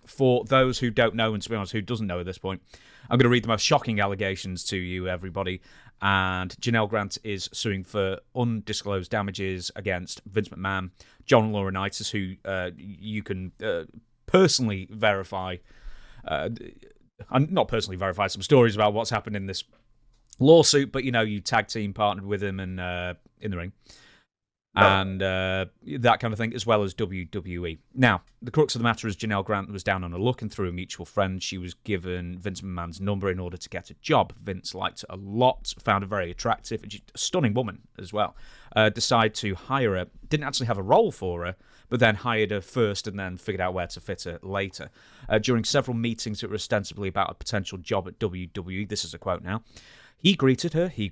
For those who don't know, and to be honest, who doesn't know at this point, I'm going to read the most shocking allegations to you, everybody. And Janel Grant is suing for undisclosed damages against Vince McMahon, John Laurinaitis, who you can personally verify, not personally verify, some stories about what's happened in this lawsuit, but you tag team partnered with him and in the ring. And that kind of thing, as well as WWE. Now, the crux of the matter is Janel Grant was down on her luck, and through a mutual friend, she was given Vince McMahon's number in order to get a job. Vince liked her a lot, found her very attractive, and she's a stunning woman as well. Decided to hire her, didn't actually have a role for her, but then hired her first and then figured out where to fit her later. During several meetings that were ostensibly about a potential job at WWE, this is a quote now, he greeted her, he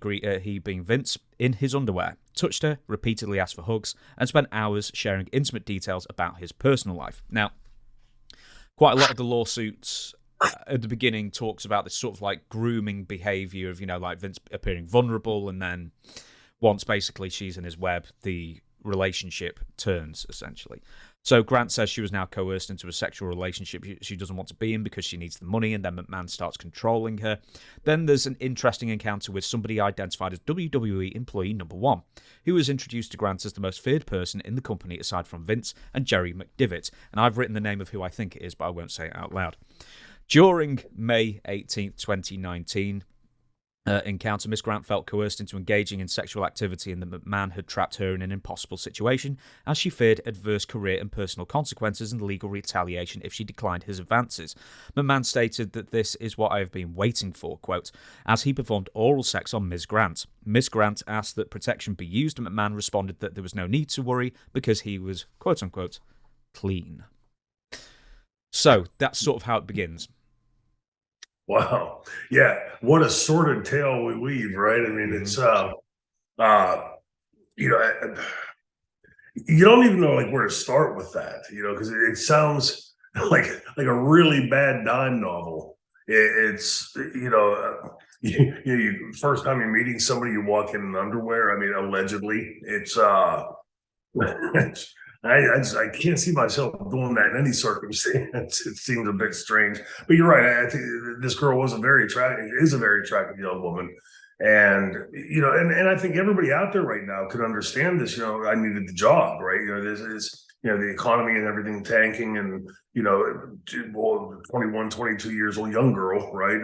being Vince, in his underwear, touched her, repeatedly asked for hugs, and spent hours sharing intimate details about his personal life. Now, quite a lot of the lawsuits at the beginning talks about this sort of like grooming behavior of, like Vince appearing vulnerable, and then once basically she's in his web, the relationship turns, essentially. So Grant says she was now coerced into a sexual relationship she doesn't want to be in because she needs the money, and then McMahon starts controlling her. Then there's an interesting encounter with somebody identified as WWE employee number 1, who was introduced to Grant as the most feared person in the company aside from Vince and Jerry McDivitt. And I've written the name of who I think it is, but I won't say it out loud. During May 18th, 2019, encounter, Miss Grant felt coerced into engaging in sexual activity, and that McMahon had trapped her in an impossible situation as she feared adverse career and personal consequences and legal retaliation if she declined his advances. McMahon stated that this is what I have been waiting for, quote, as he performed oral sex on Ms. Grant. Ms. Grant asked that protection be used, and McMahon responded that there was no need to worry because he was, quote unquote, clean. So that's sort of how it begins. Wow. Yeah. What a sordid tale we weave, right? I mean, it's, you don't even know like where to start with that, because it sounds like a really bad dime novel. It's, you first time you're meeting somebody, you walk in underwear. I mean, allegedly, it's, I can't see myself doing that in any circumstance. It seems a bit strange, but you're right. I think this girl is a very attractive young woman, and and I think everybody out there right now could understand this. I needed the job, right? This is the economy and everything tanking, and 21, 22 years old young girl, right?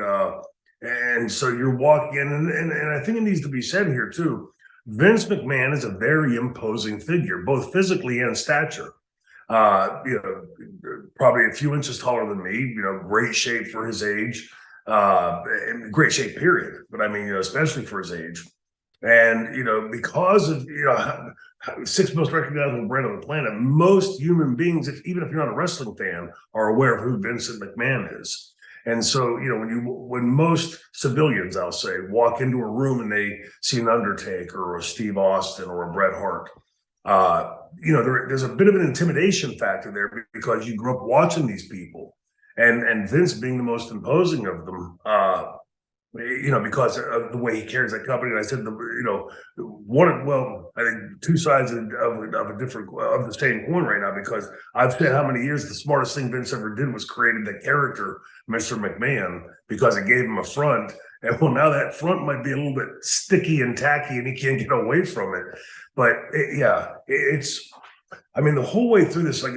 And so you're walking in, and I think it needs to be said here too. Vince McMahon is a very imposing figure, both physically and stature. Probably a few inches taller than me. Great shape for his age, and great shape, period. But I mean, especially for his age, and because of sixth most recognizable brand on the planet, most human beings, even if you're not a wrestling fan, are aware of who Vincent McMahon is. And so, when most civilians, I'll say, walk into a room and they see an Undertaker or a Steve Austin or a Bret Hart, there's a bit of an intimidation factor there because you grew up watching these people, and Vince being the most imposing of them, because of the way he carries that company. And I said, I think two sides of the same coin right now, because I've said how many years the smartest thing Vince ever did was created the character, Mr. McMahon, because it gave him a front. And well, now that front might be a little bit sticky and tacky and he can't get away from it. But it's, I mean, the whole way through this, and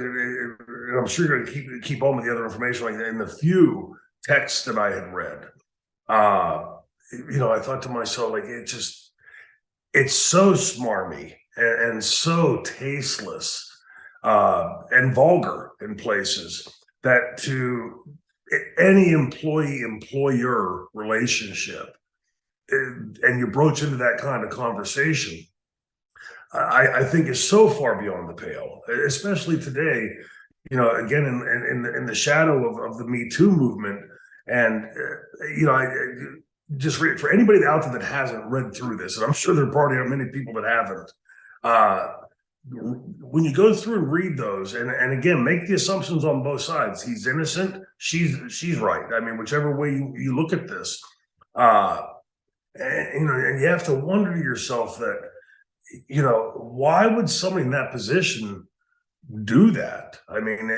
I'm sure you're going to keep on with the other information, like in the few texts that I had read, I thought to myself, like, it's so smarmy and so tasteless and vulgar in places that to any employee-employer relationship, and you broach into that kind of conversation, I think is so far beyond the pale, especially today, again, in the shadow of the Me Too movement. And, I just read for anybody out there that hasn't read through this, and I'm sure there probably are many people that haven't. When you go through and read those, and again, make the assumptions on both sides. He's innocent. She's right. I mean, whichever way you look at this, and you have to wonder to yourself that, why would somebody in that position do that. I mean,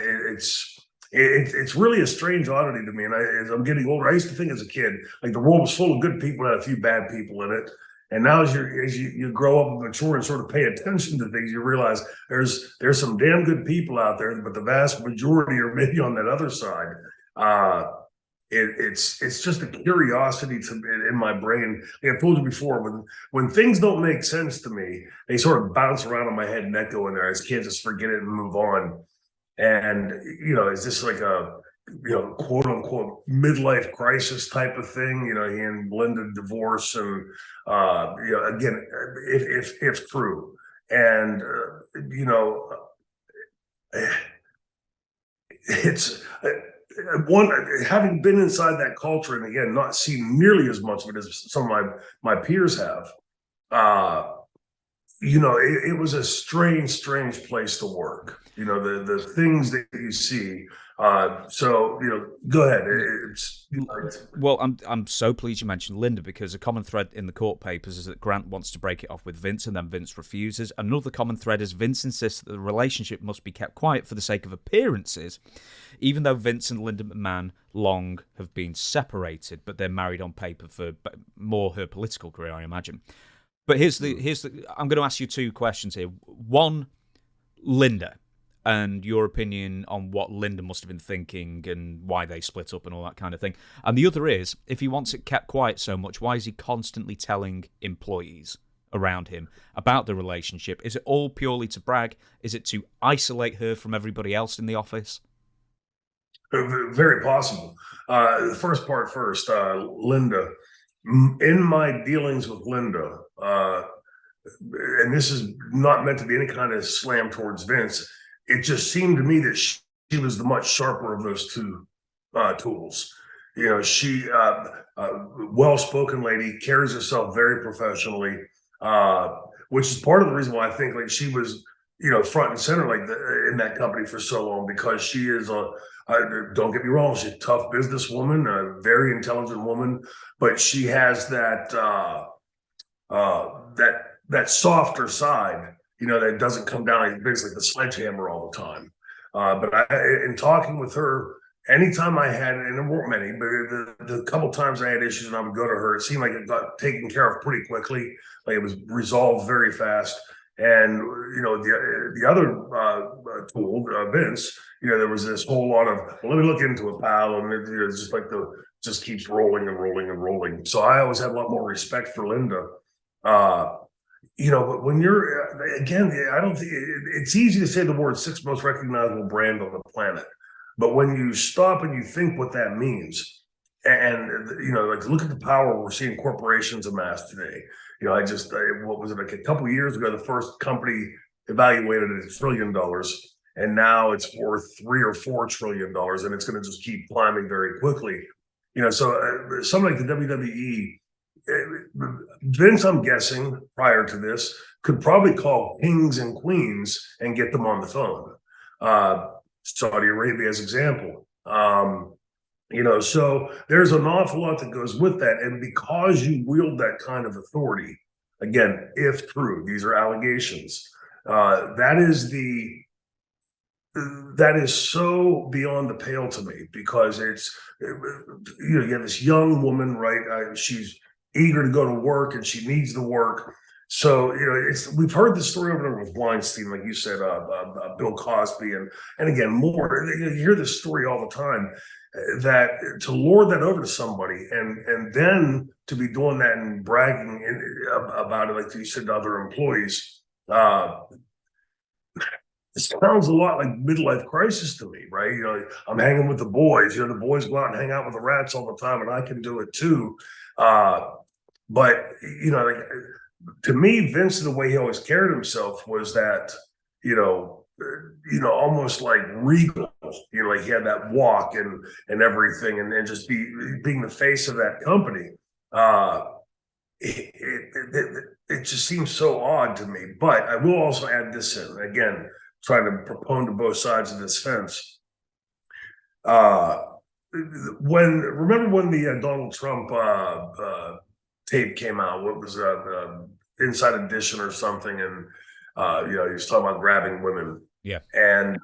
it's really a strange oddity to me. And as I'm getting older, I used to think as a kid, like the world was full of good people and had a few bad people in it. And now as you grow up and mature and sort of pay attention to things, you realize there's some damn good people out there, but the vast majority are maybe on that other side. It's just a curiosity in my brain. Like I told you before, when things don't make sense to me, they sort of bounce around in my head and echo in there. I just can't just forget it and move on. And is this like a quote unquote midlife crisis type of thing? He and Linda divorce, and again, if true, and it's one, having been inside that culture, and again, not seen nearly as much of it as some of my peers have. It was a strange place to work. The things that you see. So go ahead. Well, I'm so pleased you mentioned Linda, because a common thread in the court papers is that Grant wants to break it off with Vince, and then Vince refuses. Another common thread is Vince insists that the relationship must be kept quiet for the sake of appearances, even though Vince and Linda McMahon long have been separated, but they're married on paper for more her political career, I imagine. But here's the I'm going to ask you two questions here. One, Linda, and your opinion on what Linda must have been thinking and why they split up and all that kind of thing. And the other is, if he wants it kept quiet so much, why is he constantly telling employees around him about the relationship? Is it all purely to brag? Is it to isolate her from everybody else in the office? Very possible. The first part first, Linda. In my dealings with Linda, and this is not meant to be any kind of slam towards Vince, it just seemed to me that she was the much sharper of those two tools. She, well-spoken lady, carries herself very professionally, which is part of the reason why I think like she was, front and center in that company for so long, because she is don't get me wrong, she's a tough businesswoman, a very intelligent woman, but she has that softer side, that doesn't come down like basically the sledgehammer all the time. But in talking with her, anytime I had, and there weren't many, but the couple times I had issues and I would go to her, it seemed like it got taken care of pretty quickly. Like it was resolved very fast. And the other tool, Vince, there was this whole lot of, well, let me look into it, pal, and it's just like just keeps rolling and rolling and rolling. So I always had a lot more respect for Linda. But when you're again, I don't think it's easy to say the word sixth most recognizable brand on the planet, but when you stop and you think what that means, and like look at the power we're seeing corporations amass today. What was it, like a couple of years ago, the first company evaluated at $1 trillion, and now it's worth $3 or $4 trillion, and it's going to just keep climbing very quickly. So something like the WWE, Vince, I'm guessing prior to this, could probably call kings and queens and get them on the phone. Saudi Arabia as example. So there's an awful lot that goes with that. And because you wield that kind of authority, again, if true, these are allegations, that is so beyond the pale to me, because you have this young woman, right? She's eager to go to work and she needs the work. So, we've heard the story over there with Weinstein, like you said, Bill Cosby, and again, more. You hear this story all the time, that to lord that over to somebody and then to be doing that and bragging about it, like you said, to other employees, it sounds a lot like midlife crisis to me, right? I'm hanging with the boys. The boys go out and hang out with the rats all the time, and I can do it too. But to me, Vince, the way he always carried himself was that, almost like regal. Like he had that walk and everything, and just being the face of that company. It just seems so odd to me. But I will also add this in, again, trying to propone to both sides of this fence. Remember when the Donald Trump tape came out? What was Inside Edition or something? And he was talking about grabbing women. Yeah. And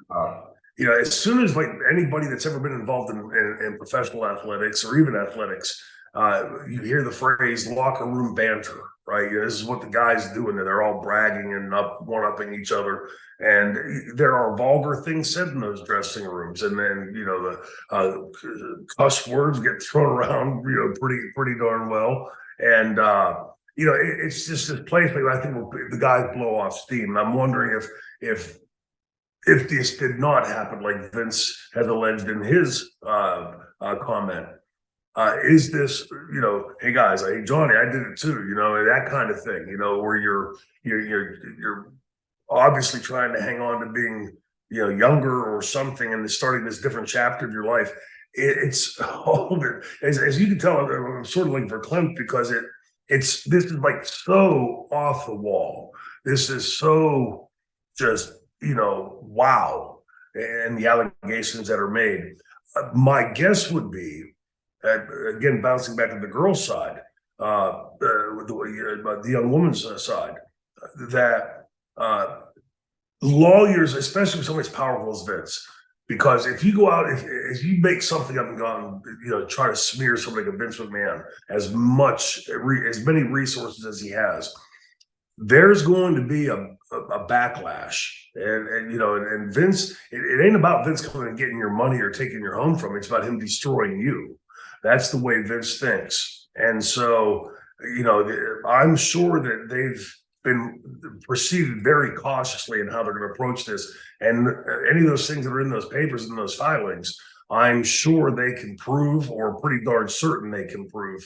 as soon as like anybody that's ever been involved in professional athletics or even athletics, you hear the phrase locker room banter, right? This is what the guys do, and they're all bragging and one-upping each other. And there are vulgar things said in those dressing rooms, and then the cuss words get thrown around, pretty darn well. And it's just this place like I think the guys blow off steam. And I'm wondering if this did not happen, like Vince has alleged in his comment, is this, hey guys, hey Johnny, I did it too, that kind of thing, where you're obviously trying to hang on to being, younger or something, and starting this different chapter of your life. It's as you can tell, I'm sort of like verklempt because this is like so off the wall. This is so just, wow. And the allegations that are made. My guess would be, again, bouncing back to the girl's side, the young woman's side, that lawyers, especially with somebody as powerful as Vince, because if you go out, if you make something up and go and try to smear somebody like Vince McMahon as many resources as he has, there's going to be a backlash, and Vince. It ain't about Vince coming and getting your money or taking your home from you. It's about him destroying you. That's the way Vince thinks, and so I'm sure that they've been proceeded very cautiously in how they're going to approach this, and any of those things that are in those papers and those filings, I'm sure they can prove, or pretty darn certain they can prove,